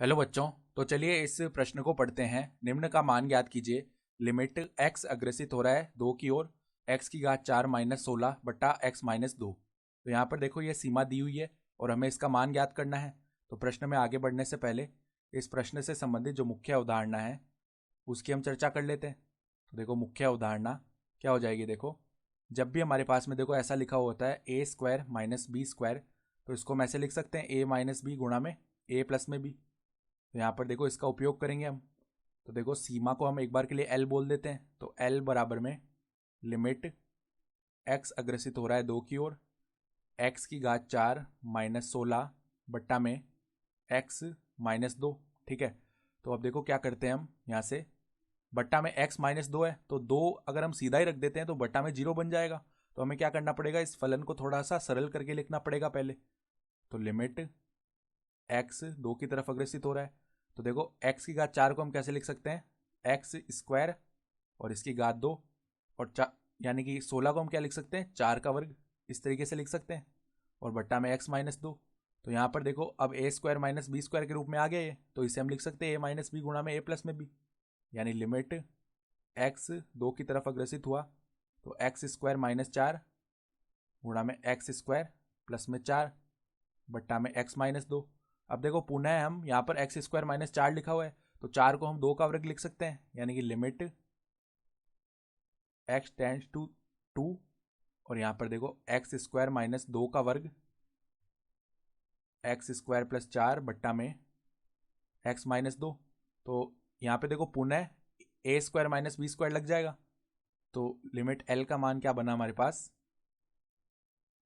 Hello बच्चों। तो चलिए इस प्रश्न को पढ़ते हैं। निम्न का मान ज्ञात कीजिए। लिमिट x अग्रसित हो रहा है 2 की ओर, x की घात 4 माइनस 16 बट्टा x माइनस 2। तो यहाँ पर देखो ये सीमा दी हुई है और हमें इसका मान ज्ञात करना है। तो प्रश्न में आगे बढ़ने से पहले इस प्रश्न से संबंधित जो मुख्य अवधारणा है उसकी हम चर्चा कर लेते हैं। तो देखो मुख्य अवधारणा क्या हो जाएगी। देखो जब भी हमारे पास में देखो ऐसा लिखा हुआ होता है ए स्क्वायर माइनस बी स्क्वायर, तो इसको हम ऐसे लिख सकते हैं ए माइनस बी गुणा में ए प्लस में बी। तो यहाँ पर देखो इसका उपयोग करेंगे हम। तो देखो सीमा को हम एक बार के लिए एल बोल देते हैं। तो एल बराबर में लिमिट एक्स अग्रसित हो रहा है 2 की ओर, एक्स की घात 4 माइनस 16 बट्टा में एक्स माइनस 2। ठीक है। तो अब देखो क्या करते हैं हम यहाँ से। बट्टा में एक्स माइनस 2 है तो 2 अगर हम सीधा ही रख देते हैं तो बट्टा में 0 बन जाएगा। तो हमें क्या करना पड़ेगा, इस फलन को थोड़ा सा सरल करके लिखना पड़ेगा पहले। तो लिमिट एक्स 2 की तरफ अग्रसित हो रहा है। तो देखो एक्स की घात 4 को हम कैसे लिख सकते हैं, एक्स स्क्वायर और इसकी घात 2 और चार, यानी कि 16 को हम क्या लिख सकते हैं, 4 का वर्ग। इस तरीके से लिख सकते हैं और बट्टा में एक्स माइनस 2। तो यहाँ पर देखो अब ए स्क्वायर माइनस बी स्क्वायर के रूप में आ गया ये, तो इसे हम लिख सकते हैं ए माइनस बी गुणा में ए प्लस में बी। यानी लिमिट एक्स 2 की तरफ अग्रसित हुआ तो एक्स स्क्वायर माइनस 4 गुणा में एक्स स्क्वायर प्लस में 4 बट्टा में एक्स माइनस 2। अब देखो पुनः हम यहाँ पर एक्स स्क्वायर माइनस 4 लिखा हुआ है तो 4 को हम 2 का वर्ग लिख सकते हैं, यानी कि लिमिट एक्स टेंड्स टू 2 और यहाँ पर देखो एक्स स्क्वायर माइनस 2 का वर्ग एक्स स्क्वायर प्लस 4 बट्टा में एक्स माइनस 2। तो यहाँ पे देखो पुनः ए स्क्वायर माइनस बी स्क्वायर लग जाएगा। तो लिमिट एल का मान क्या बना हमारे पास,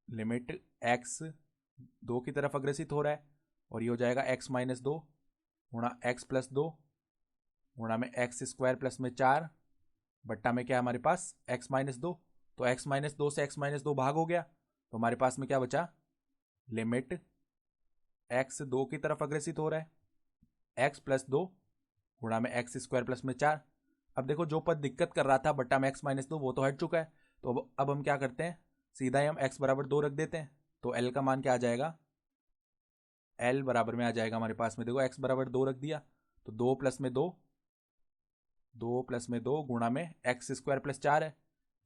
लिमिट एक्स 2 की तरफ अग्रसित हो रहा है और ये हो जाएगा एक्स माइनस 2 गुणा एक्स प्लस 2 गुणा में एक्स स्क्वायर प्लस में 4 बट्टा में क्या है हमारे पास एक्स माइनस 2। तो एक्स माइनस 2 से एक्स माइनस 2 भाग हो गया तो हमारे पास में क्या बचा, लिमिट एक्स 2 की तरफ अग्रसित हो रहा है एक्स प्लस 2 गुणा में एक्स स्क्वायर प्लस में 4। अब देखो जो पद दिक्कत कर रहा था बट्टा में एक्स माइनस 2 वो तो हट चुका है। तो अब हम क्या करते हैं, सीधा ही हम एक्स बराबर 2 रख देते हैं। तो एल का मान क्या आ जाएगा, एल बराबर में आ जाएगा हमारे पास में देखो एक्स बराबर 2 रख दिया तो 2 प्लस में 2, 2 प्लस में 2 गुणा में एक्स स्क्वायर प्लस 4 है,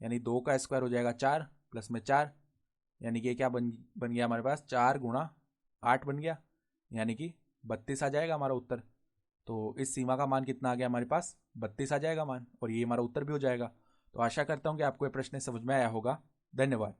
यानी 2 का स्क्वायर हो जाएगा 4 प्लस में 4, यानी कि क्या बन गया हमारे पास 4 गुणा 8 बन गया, यानी कि 32 आ जाएगा हमारा उत्तर। तो इस सीमा का मान कितना आ गया हमारे पास, 32 आ जाएगा मान, और ये हमारा उत्तर भी हो जाएगा। तो आशा करता हूँ कि आपको ये प्रश्न समझ में आया होगा। धन्यवाद।